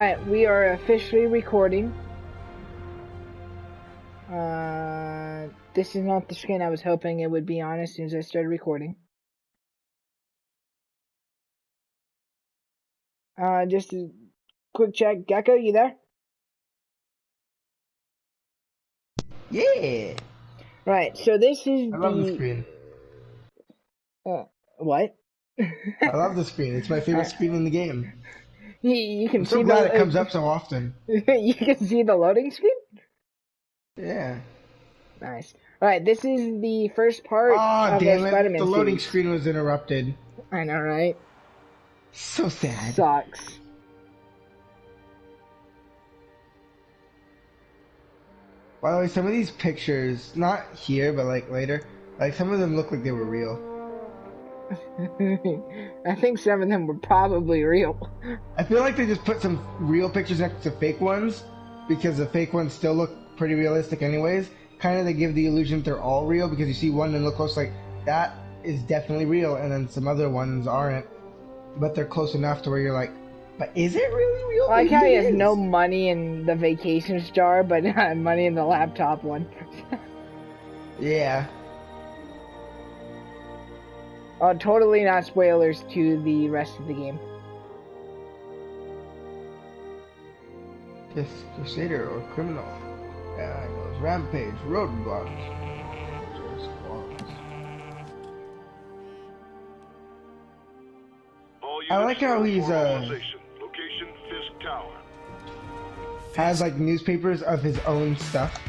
Alright, we are officially recording. This is not the screen I was hoping it would be on as soon as I started recording. Just a quick check. Gecko, you there? Yeah. Right, so this is I love the screen. What? I love the screen. It's my favorite screen in the game. You can I'm see so glad it comes up so often. You can see the loading screen? Yeah. Nice. Alright, this is the first part Oh, of damn our it. Spider-Man The loading series. screen was interrupted. I know, right? So sad. Sucks. By the way, some of these pictures, not here, but like later, like some of them look like they were real. I think some of them were probably real. I feel like they just put some real pictures next to fake ones because the fake ones still look pretty realistic anyways. Kind of they give the illusion that they're all real because you see one and look close like that is definitely real, and then some other ones aren't, but they're close enough to where you're like, but is it really real? I like how he has is. no money in the vacations jar, but money in the laptop one. Yeah. Totally not spoilers to the rest of the game. Yes, Crusader or criminal. Yeah, it goes. Rampage, roadblocks. I like how he's Location Fisk Tower. has like newspapers of his own stuff.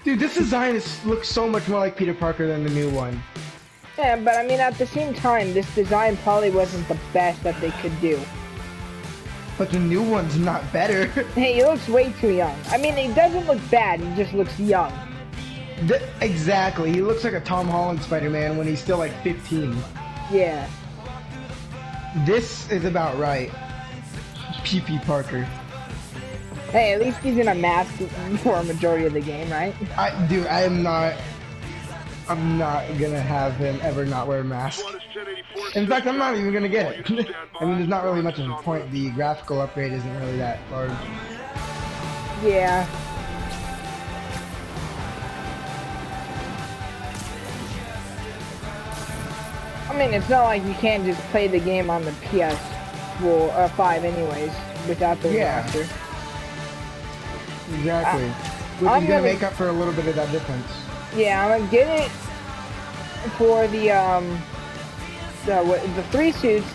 Dude, this design looks so much more like Peter Parker than the new one. Yeah, but I mean, at the same time, this design probably wasn't the best that they could do. But the new one's not better. Hey, he looks way too young. I mean, he doesn't look bad, he just looks young. Exactly, he looks like a Tom Holland Spider-Man when he's still like 15. Yeah. This is about right. P.P. Parker. Hey, at least he's in a mask for a majority of the game, right? I'm not gonna have him ever not wear a mask. In fact, I'm not even gonna get it. I mean, there's not really much of a point. The graphical upgrade isn't really that large. Yeah. I mean, it's not like you can't just play the game on the PS5 anyways, without the remaster. Exactly. Which I'm is gonna make up for a little bit of that difference. Yeah, I'm gonna get it for the 3 suits,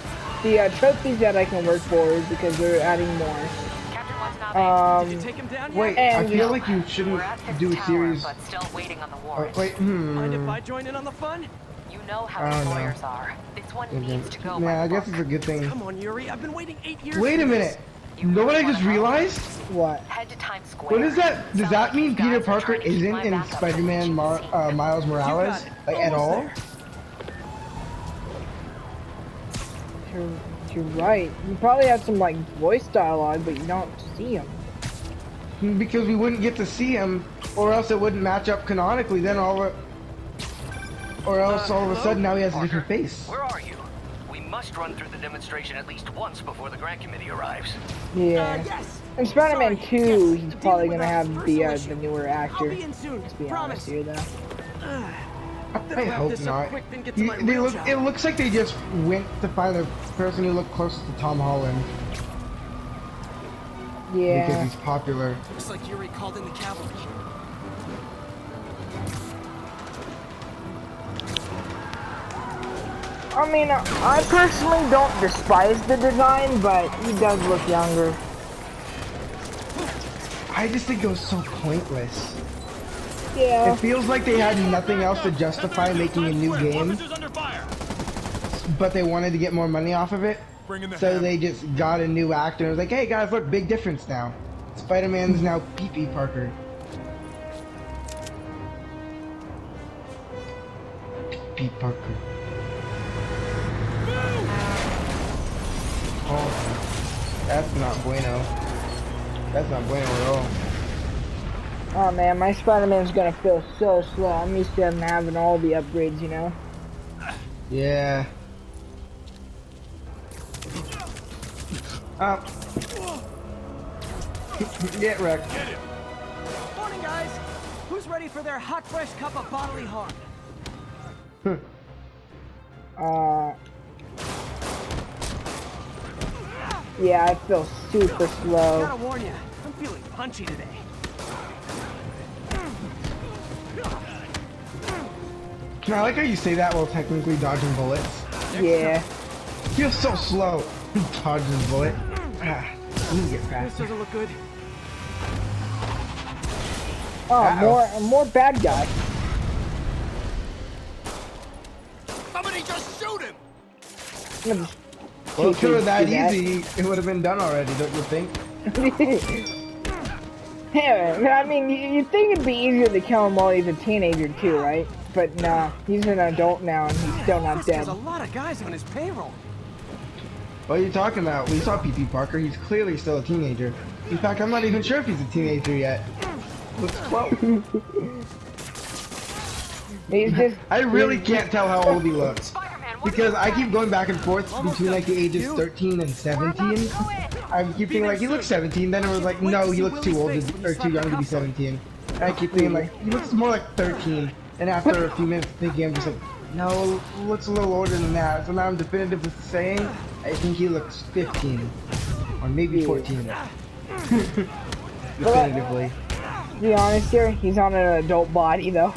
the trophies that I can work for because they're adding more. Did you take him down yet? Wait, I feel like you shouldn't do a series. But still waiting on the warrant. Wait, Mind if I join in on the fun? You know how these lawyers are. This one needs to go. Yeah, I guess it's a good thing. Come on, Yuri. I've been waiting 8 years. Wait a minute. You know what I just realized? What? Head to Times Square. What is that? Does that mean These guys Peter are Parker trying to keep isn't my in backup Spider-Man Miles Morales? Like, at all? You're right. You probably have some like voice dialogue, but you don't see him. Because we wouldn't get to see him, or else it wouldn't match up canonically. Then all of a sudden now he has a different face. Where are you? We must run through the demonstration at least once before the grant committee arrives. Yeah. Yes. In Spider-Man Sorry, 2, yes. he's probably gonna have the newer I'll actor. be in soon. Let's be Promise. honest here, though. I hope this up not. quick, then get to my real job. It looks like they just went to find the person who looked closest to Tom Holland because Yeah. he's popular. Looks like Yuri called in the cavalry. I mean, I personally don't despise the design, but he does look younger. I just think it was so pointless. Yeah. It feels like they had nothing else to justify making a new game, but they wanted to get more money off of it, so they just got a new actor and was like, hey guys, look, big difference now. Spider-Man's now P.P. Parker. P.P. Parker. Oh, that's not bueno. That's not bueno at all. Oh man, my Spider-Man's gonna feel so slow. I'm used to him having all the upgrades, you know? Yeah. Get wrecked. Morning, guys. Who's ready for their hot, fresh cup of bodily harm? Yeah, I feel super slow. Gotta warn you, I'm feeling punchy today. I like how you say that while technically dodging bullets. Yeah. You're so slow. Dodging a bullet. Ah, you need to get This faster. doesn't look good. Oh, Uh-oh. more bad guy. Somebody just shoot him! I'm gonna just Well, if it were that do that. easy, it would have been done already, don't you think? Yeah, I mean, you'd think it'd be easier to kill him while he's a teenager too, right? But nah, he's an adult now and he's still not This dead. has a lot of guys on his payroll. What are you talking about? We saw P.P. Parker. He's clearly still a teenager. In fact, I'm not even sure if he's a teenager yet. Looks 12. He's just. I really can't tell how old he looks. Spider-Man, what Because I keep going back and forth between like the ages 13 and 17. I keep thinking like he looks 17, then it was like no, he looks too old or too young to be 17. And I keep thinking like he looks more like 13. And after a few minutes thinking, I'm just like, no, he looks a little older than that. So now I'm definitively saying I think he looks 15 or maybe 14. Definitively. To be honest here, he's on an adult body though.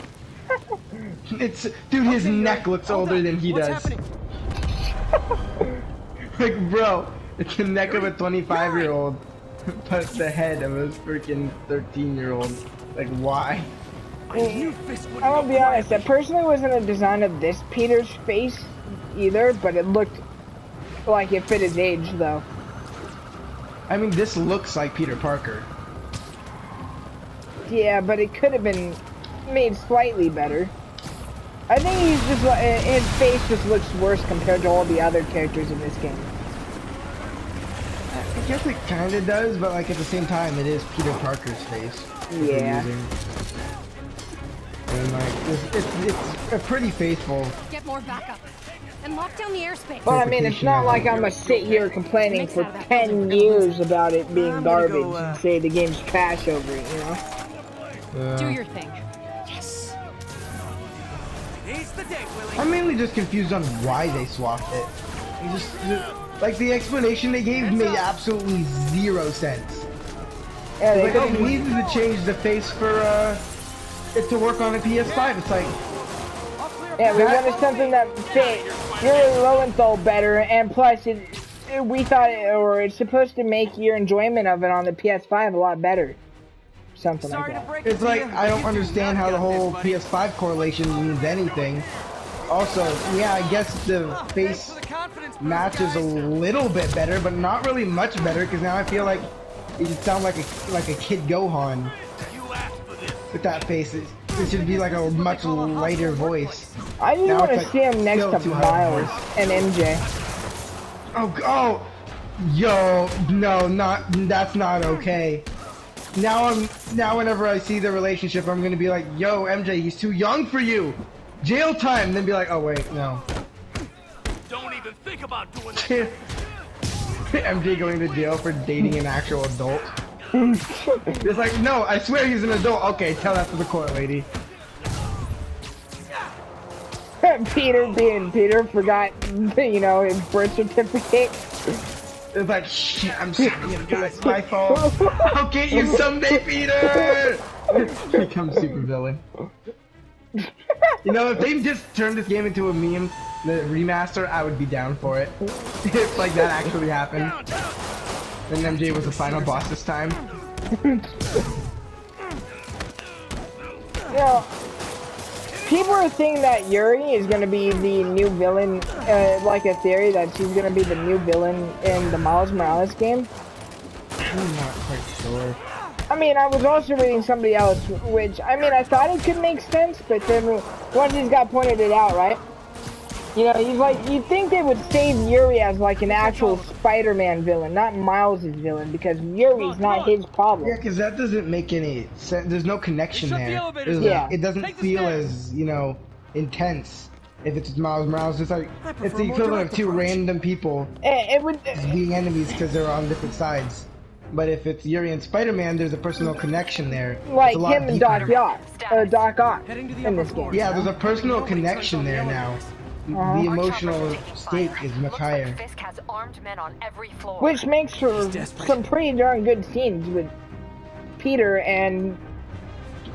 It's dude, his neck looks older than he What's does. happening? Like, bro, it's the neck of a 25-year-old, but it's the head of a freaking 13-year-old. Like, why? I'm gonna be honest, I personally wasn't a design of this Peter's face either, but it looked like it fit his age though. I mean, this looks like Peter Parker. Yeah, but it could have been made slightly better. I think he's just his face just looks worse compared to all the other characters in this game. I guess it kind of does, but like at the same time, it is Peter Parker's face. that they're Yeah. using. And like, it's a pretty faithful. Get more backup. And lock down the airspace. But I mean, it's not like I'm gonna sit here complaining for 10 years about it being I'm gonna garbage go, and say the game's trash over it, you know? Do your thing. Yes. Today's the day, Willie. I'm mainly just confused on why they swapped it. Like the explanation they gave made absolutely zero sense. Yeah, they Like, oh, could've- we needed to change the face for it to work on a PS5. It's like, yeah, we wanted something that fit Yuri Lowenthal better, and plus, we thought it's supposed to make your enjoyment of it on the PS5 a lot better. Something like Sorry to that. break it it's to like you, I don't but you do understand not how the got this, whole buddy. PS5 correlation means anything. Also, yeah, I guess the Thanks face for the confidence boost, matches a guys. little bit better, but not really much better because now I feel like it sounds like a kid Gohan with that face. It should be like a much lighter voice. I just Now want to it's like see him next still to too high Miles voice. and MJ. Oh, yo, no, that's not okay. Now whenever I see the relationship, I'm gonna be like, yo, MJ, he's too young for you. Jail time. Then be like, oh wait, no. Don't even think about doing that. MJ going to jail for dating an actual adult. It's like, no, I swear he's an adult. Okay, tell that to the court, lady. Peter being Peter forgot, you know, his birth certificate. It's like, shit, I'm sorry, it's my fault. I'll get you someday, Peter! Become super villain. You know, if they just turned this game into a meme, the remaster, I would be down for it. If like that actually happened. And MJ was the final boss this time. You know, people are saying that Yuri is going to be the new villain, like a theory that she's going to be the new villain in the Miles Morales game. I'm not quite sure. I mean, I was also reading somebody else, which, I mean, I thought it could make sense, but then once he's got pointed it out, right? You know, he's like, you'd think they would save Yuri as like an actual Spider-Man villain, not Miles' villain, because Yuri's not his problem. Yeah, because that doesn't make any sense. There's no connection Shut the there. elevators There's- down. It doesn't Take the feel stairs. as, you know, intense. If it's Miles Morales, it's like, I it's prefer the more equivalent of direct two approach. random people It would, being enemies because they're on different sides. But if it's Yuri and Spider-Man, there's a personal connection there. Like It's a lot him and deeper. Doc Ock Heading to the in upper this game. floors. Yeah, there's a personal connection there now. The emotional Taking stake fire. is much Looks higher. Like Fisk has armed men on every floor. Which makes for desperate. some pretty darn good scenes with Peter and,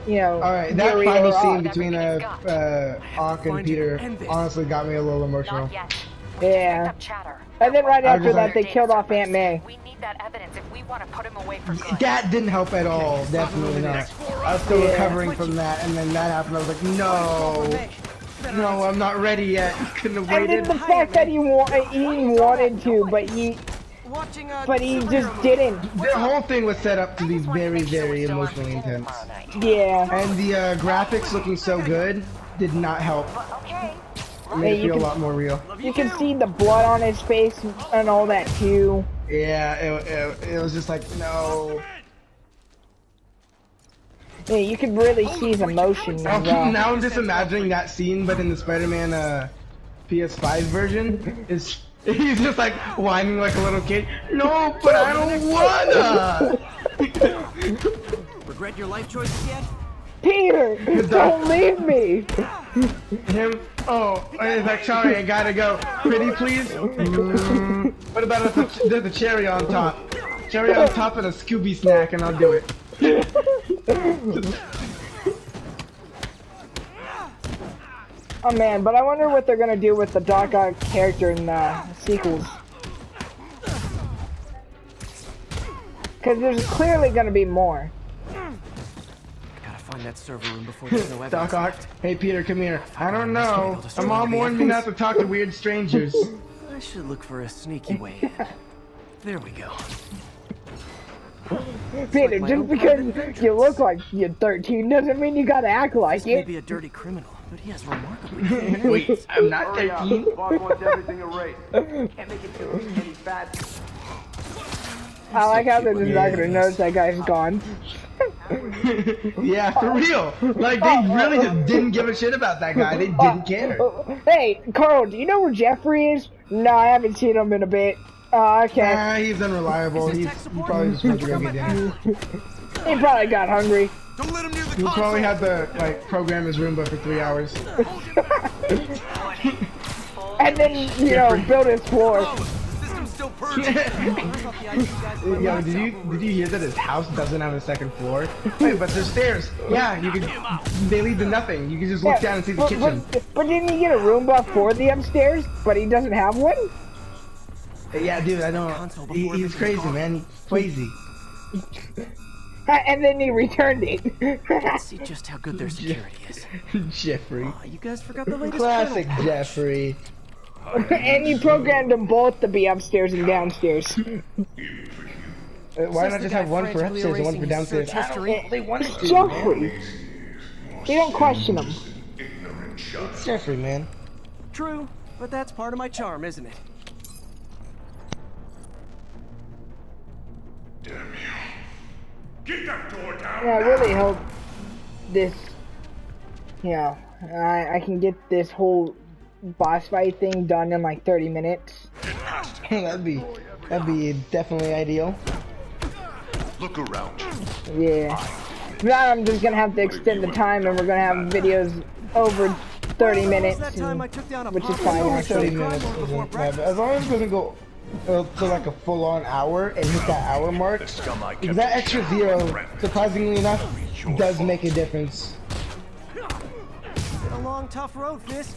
you know, Alright, that Yuri final or scene Ock. between Ock and Peter honestly got me a little emotional. Not yet. We just Yeah. picked up chatter. And then right I after was that, like- they killed off Aunt May. We need that evidence if we want to put him away for good. That didn't help at all, definitely not. I was still Yeah. recovering from that, and then that happened. I was like, no, I'm not ready yet. You couldn't have And then waited. the fact that he wanted to, but he Watching just didn't. The whole thing was set up to be very, very emotionally intense. Yeah. And the graphics looking so good did not help. Okay. It made Hey, it you feel a can- lot more real. You can see the blood on his face and all that too. Yeah, it was just like, no. Yeah, you can really see his emotion as well. Now I'm just imagining that scene, but in the Spider-Man PS5 version, he's just like whining like a little kid. No, but I don't wanna. Regret your life choices yet? Peter, don't leave me. Him? Oh, he's like, sorry, I gotta go. Pretty please? What about if there's a cherry on top? Cherry on top and a Scooby snack, and I'll do it. Oh man, but I wonder what they're gonna do with the Doc Ock character in the sequels. Because there's clearly gonna be more. Gotta find that server room before there's no evidence. Doc Ock, hey Peter, come here. I don't know. My mom warned me not to talk to weird strangers. I should look for a sneaky way in. There we go. Peter, my just own because private adventures. you look like you're 13 doesn't mean you gotta act like This may it. be a dirty criminal, but he has remarkably Wait, I'm not 13. Boss wants everything erased. Can't make it too any fat. I like how they're just not gonna notice that guy's gone. Yeah, for real. Like, they really just didn't give a shit about that guy. They didn't care. Hey, Carl, do you know where Jeffrey is? No, I haven't seen him in a bit. Okay. Nah, he's unreliable. He probably just went to go get dinner. He probably got hungry. Don't let him near the He probably had to, like, program his Roomba for 3 hours. And then, you know, build his floor. The system's still purging. Yo, did you hear that his house doesn't have a second floor? Wait, but there's stairs. Yeah, you can. They lead to nothing. You can just look down and see the kitchen. But didn't he get a Roomba for the upstairs? But he doesn't have one? Yeah, dude, I know. He's crazy, man. He's crazy. And then he returned it. Let's see just how good their security is. Jeffrey. Aw, you guys forgot the latest Classic kernel. Jeffrey. And you programmed them both to be upstairs and downstairs. Why not just have one for frantically upstairs and one for erasing his downstairs? search I don't know. They wanted It's to, man. Jeffrey. You don't question him. It's Jeffrey, man. True, but that's part of my charm, isn't it? Get that door down! Yeah, I really hope this, you know, I can get this whole boss fight thing done in like 30 minutes. that'd be definitely ideal. Look around you. Yeah. Now I'm just gonna have to extend the time and we're gonna have videos over 30 minutes, That time I and- took down a which is popular fine Over actually. 30 minutes isn't bad, but as long as it doesn't go to like a full-on hour and hit that hour mark, because that extra zero, surprisingly enough, does make a difference. A long, tough road, Fisk.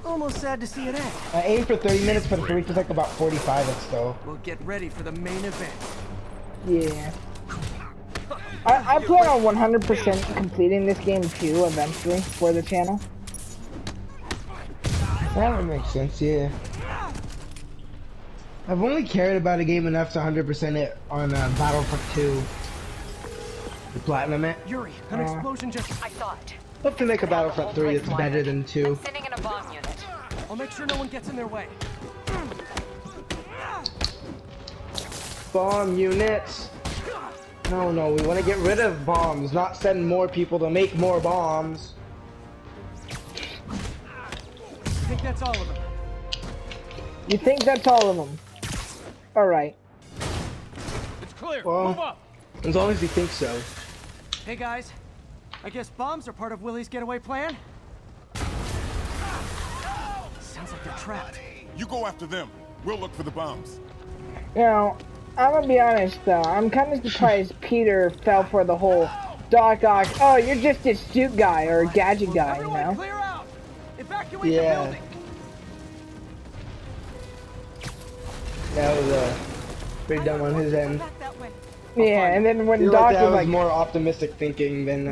Almost sad to see it end. I aim for 30 minutes, but if it reaches like about 45, it's still. We'll get ready for the main event. Yeah. I plan on 100% completing this game too, eventually, for the channel. That would make sense, yeah. I've only cared about a game enough to 100% it on Battlefront 2. The Platinum it. Yuri, an explosion just... I saw it. Hope to make a Battlefront 3 that's better than 2. I'm sending in a bomb unit. I'll make sure no one gets in their way. Bomb units! No, we want to get rid of bombs, not send more people to make more bombs. I think that's all of them. You think that's all of them? Alright. clear. Well, Move up. as long as he thinks so. Hey guys, I guess bombs are part of Willie's getaway plan? Sounds like they're trapped. You go after them. We'll look for the bombs. You know, I'm gonna be honest though. I'm kind of surprised Peter fell for the whole Doc Ock. Oh, you're just a suit guy or a gadget guy, you Everyone know? clear out. Evacuate the Yeah. building. That was pretty dumb on his end. Back that way. Yeah, and then I when feel Doc like that was was like, more optimistic thinking than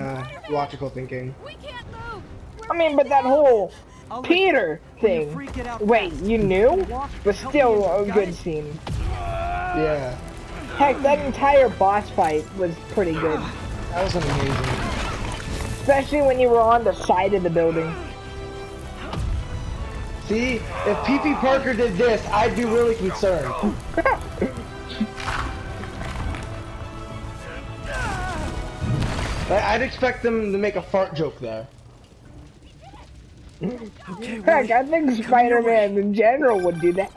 logical thinking. We can't move. I mean, but that whole I'll let Peter When you thing. freak it out Wait, fast. you knew? Walk, But help still me a in. Got good it? scene. Yeah, Heck, that entire boss fight was pretty good. that was amazing. Especially when you were on the side of the building. See, if PP Parker did this, I'd be really concerned. I'd expect them to make a fart joke there. Okay, Heck, Willie. I think Spider-Man in general would do that.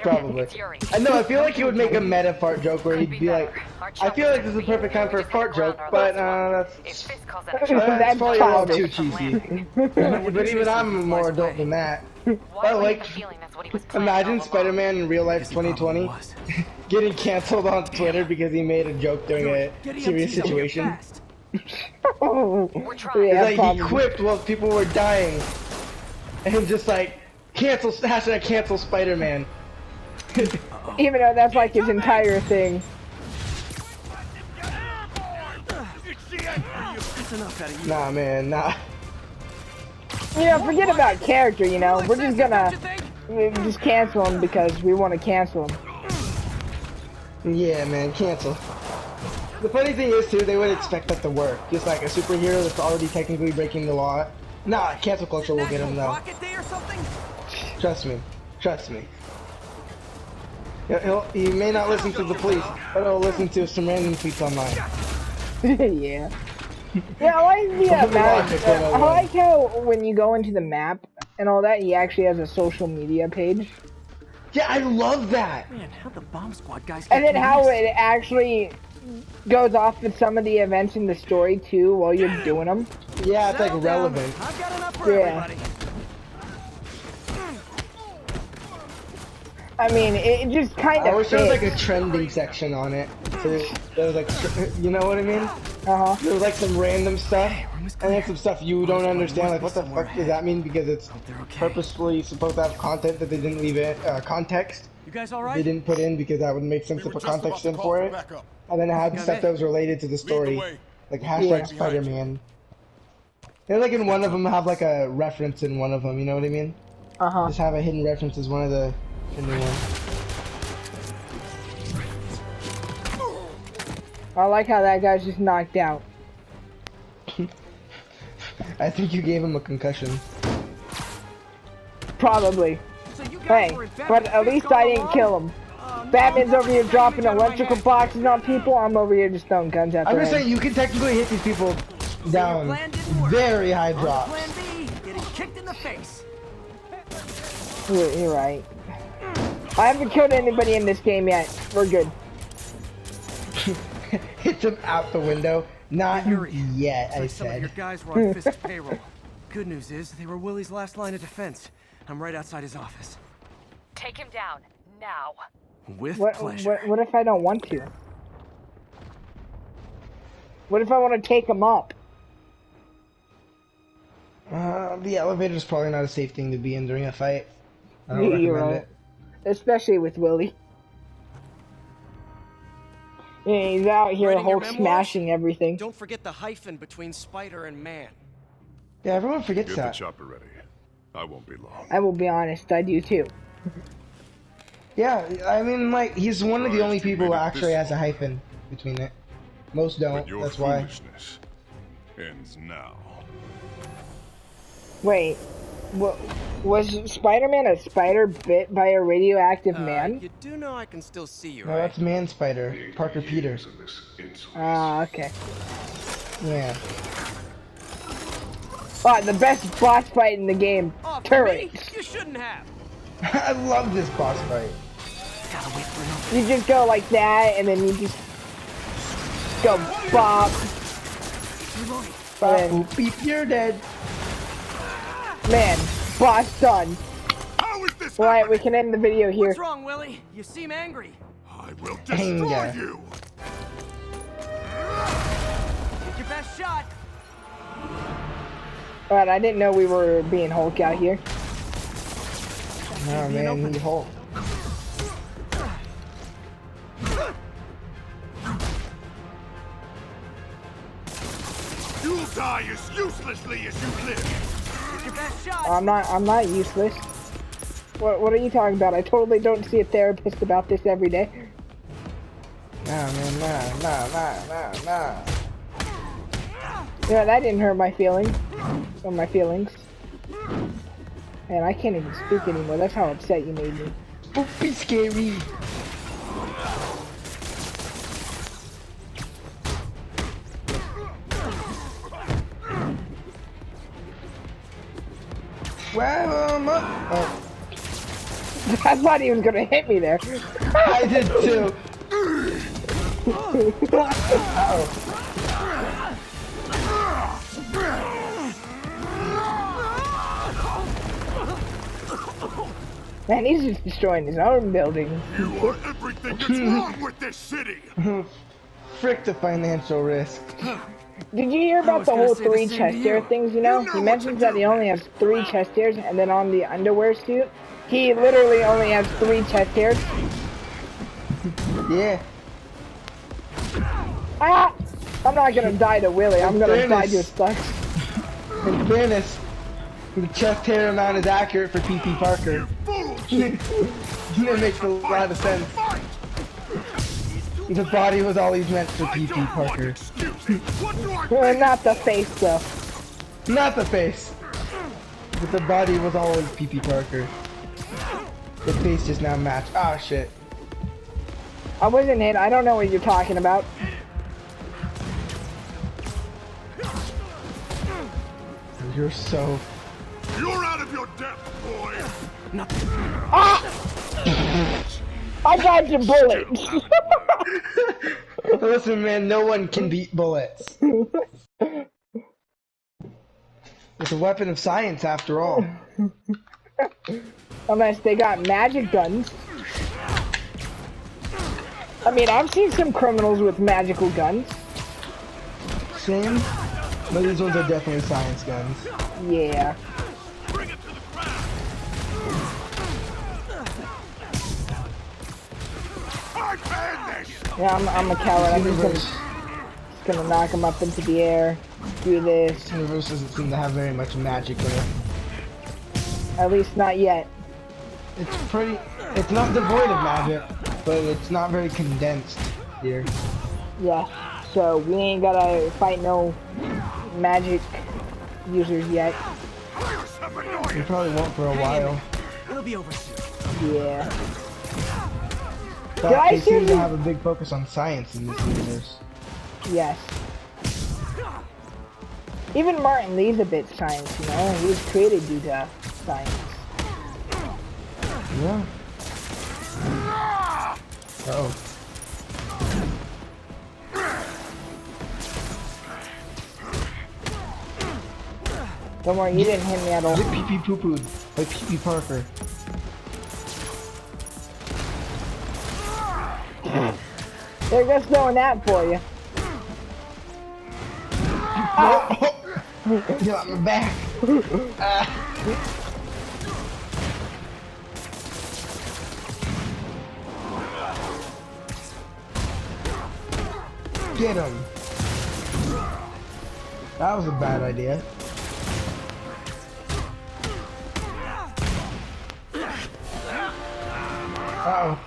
Probably. It's Yuri. I know, I feel like he would make a meta fart joke where he'd be like, I feel like this is the perfect time for a fart joke, but If Fisk calls That's that a joke, that's probably a little too childish. cheesy. But even I'm more adult than that. why I do I like, have a feeling that's what he was planning imagine all along? Spider-Man in real life Guess he probably 2020 was. getting canceled on Twitter because he made a joke during a Get serious EMTs up here situation. fast. We're trying. Yeah, Like, he probably. quipped while people were dying. And just like, hashtag cancel Spider-Man. Even though that's like his entire thing. That's enough out of you. Nah, man, nah. You know, forget about character, you know. We're just gonna Don't you think? just cancel him because we want to cancel him. Yeah, man, cancel. The funny thing is, too, they would expect that to work. Just like a superhero that's already technically breaking the law. Nah, cancel culture will get him, National though. Rocket Day or something? Trust me. Trust me. He may not listen to the police, but he'll listen to some random tweets online. Yeah. Yeah, I like the map. Logic I 101. like how when you go into the map and all that, he actually has a social media page. Yeah, I love that! Man, how the bomb squad guys And get then how through it actually goes off with some of the events in the story too while you're doing them. Yeah, this? it's like Settle down. relevant. I've got enough for Yeah. everybody. I mean, it just kind I of wish there was like a fits. trending section on it. So there was like, you know what I mean? Uh-huh. There was like some random stuff, and then some stuff you don't understand. Like, what the fuck does that mean? Because it's Hope they're okay. purposefully supposed to have content that they didn't leave it, context You guys all they right? didn't put in because that would make sense to We were put just context about in to for call it. backup. And then it had Got stuff it. that was related to the Lead story. the way. Like hashtag Yeah. Spider-Man. And like in one of them have like a reference in one of them, you know what I mean? Uh-huh. Just have a hidden reference as one of the hidden ones. I like how that guy's just knocked out. I think you gave him a concussion. Probably. So you guys Hey, were in bed but with at Fisk least all I didn't along? kill him. No, Batman's over here I'm dropping out of my electrical head. boxes on people. I'm over here just throwing guns at I'm them. just saying you can technically hit these people down plan didn't work. very high On drops. Plan B, getting kicked in the face. You're right. I haven't killed anybody in this game yet. We're good. Hits him out the window. Not Yuri, yet, looks I like some of your said. guys were on Fisk's payroll. Good news is, they were Willie's last line of defense. I'm right outside his office. Take him down now. With What pleasure. what if I don't want to? What if I want to take him up? The elevator's probably not a safe thing to be in during a fight. I don't You're recommend right. it. Especially with Willie. Yeah, he's out here Writing your whole memoirs? smashing everything. Don't forget the hyphen between spider and man. Yeah, everyone forgets Get the that. chopper ready. I won't be long. I will be honest, I do too. Yeah, I mean, like, he's one of the Right, only you people who made it actually this has a far. hyphen between it. Most don't, But your that's why. foolishness ends now. Wait, was Spider-Man a spider bit by a radioactive man? You do know I can still see you, No, right? that's Man Spider, Parker Peters. Of this insolence. Ah, okay. Yeah. Oh, the best boss fight in the game. Oh, for me? Turrets. You shouldn't have. I love this boss fight. Gotta wait for another. You just go like that, and then you just go bop. Reloading. And Beep, you're dead. then, man, boss done. How is this Alright, we happening? can end the video here. What's wrong, Willie? You seem angry. I will destroy Anger. you. Get your best shot. Alright, I didn't know we were being Hulk out here. Oh man, he Hulk. You'll die as uselessly as you live. Get your best shot. I'm not useless. What are you talking about? I totally don't see a therapist about this every day. Nah, man, nah. Yeah, that didn't hurt my feelings. Or my feelings. Man, I can't even speak anymore. That's how upset you made me. Spoopy scary. Well, oh, I thought he was gonna hit me there. I did too. Man, he's just destroying his own building. You are everything that's wrong with this city. Frick the financial risk. Did you hear about was the gonna whole say the 3 same chest to hair you. things, you know? You know He what mentions to that do. he only has 3 chest hairs, and then on the underwear suit, he literally only has 3 chest hairs. Yeah. Ah! I'm not gonna die to Willie, I'm gonna die to Fairness. Stux. In fairness, the chest hair amount is accurate for PP Parker. It makes a lot of sense. The body was always meant for PP Parker. What do I Not the face, though. Not the face. But the body was always PP Parker. The face just now matched. Oh shit. I wasn't hit, I don't know what you're talking about. You're so... You're out of your depth, boy. I dodged a bullet! Listen man, no one can beat bullets. It's a weapon of science after all. Unless they got magic guns. I mean, I've seen some criminals with magical guns. Same. But these ones are definitely science guns. Yeah. Bring it to the ground. I've had this. Yeah, I'm a coward. I'm just gonna knock him up into the air. Do this. This universe doesn't seem to have very much magic in it. At least not yet. It's pretty... It's not devoid of magic, but it's not very condensed here. Yeah. So we ain't gotta fight no magic users yet. We probably won't for a while. It'll be over soon. Yeah. But I they seem seriously- to have a big focus on science in this universe. Yes. Even Martin Lee's a bit science, you know? He was created due to science. Yeah. Uh-oh. Don't worry, you didn't hit me at all. Get pee-pee poo-pooed by Pee-pee Parker. They're just doing that for you. Get on my back. Get him. That was a bad idea. Uh-oh.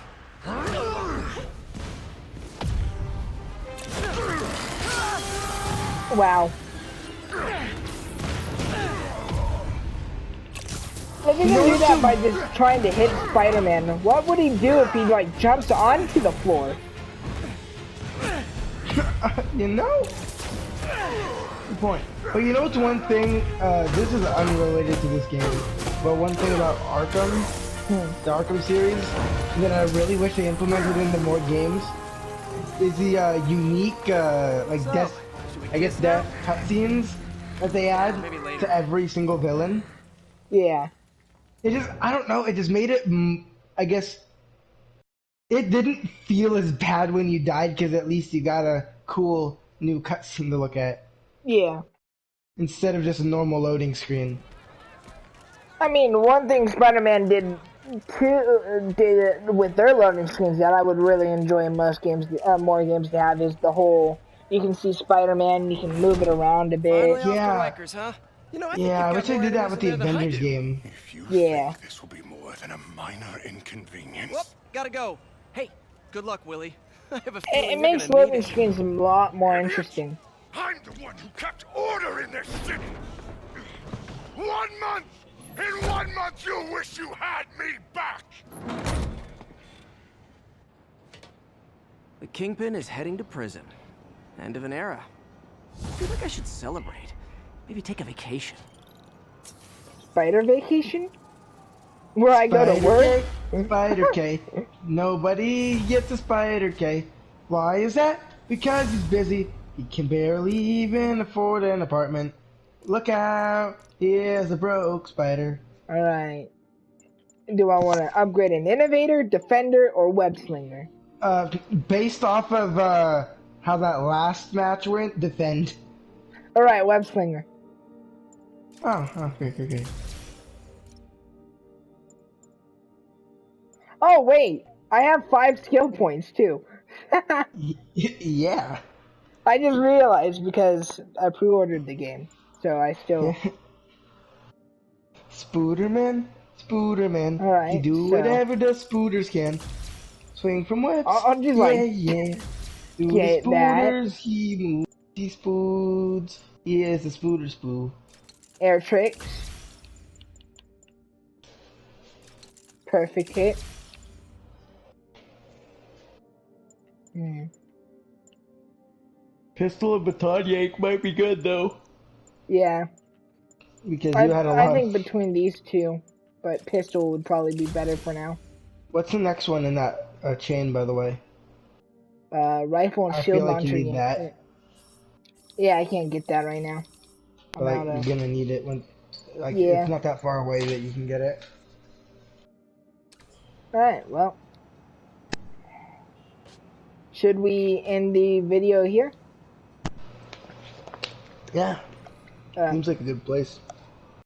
Wow. If he can do that by just trying to hit Spider-Man, what would he do if he like jumps onto the floor? You know? Good point. But you know what's one thing, this is unrelated to this game, but one thing about Arkham the Arkham series, that I really wish they implemented into more games, is the unique, like, So, death, should we I guess, kiss now? death cutscenes that they add Maybe later. to every single villain. Yeah. It just, I don't know, it just made it, I guess, it didn't feel as bad when you died because at least you got a cool new cutscene to look at Yeah. instead of just a normal loading screen. I mean, one thing Spider-Man did with their loading screens that I would really enjoy in most games, more games to have, is the whole, you can see Spider-Man, you can move it around a bit. Finally Yeah. off the Rikers, huh? You know, I think Yeah, I you've wish got they more did that enemies with the in there than I Avengers do. game. If you Yeah. think this will be more than a minor inconvenience. Whoop, gotta go. Hey, good luck, Willie. I have a It, feeling it you're makes gonna need loading it. screens a lot more interesting. I'm the one who kept order in this city. 1 month! In 1 month you'll wish you had me back! The Kingpin is heading to prison. End of an era. I feel like I should celebrate. Maybe take a vacation. Spider Vacation? Where I go to work? Spider K. Nobody gets a Spider K. Why is that? Because he's busy. He can barely even afford an apartment. Look out! Here's a broke spider. Alright. Do I want to upgrade an Innovator, Defender, or Web Slinger? Based off of how that last match went, defend. Alright, Web Slinger. Oh, okay. Oh, wait. I have 5 skill points, too. Yeah. I just realized because I pre-ordered the game. So I still... Spooderman. Alright, You do so- whatever the spooters can. Swing from webs. I'll just, like, yeah. Do the get that. spooters, he moves, he spoods. He is a spooder spoo. Air Tricks. Perfect hit. Pistol and baton yank might be good though. Yeah. Because I, you had a I lot. think between these two, but pistol would probably be better for now. What's the next one in that chain, by the way? Rifle and I shield feel like launcher. you need that. Yeah, I can't get that right now. But, like, you're gonna need it when, like, Yeah. it's not that far away that you can get it. Alright, well. Should we end the video here? Yeah. Seems like a good place.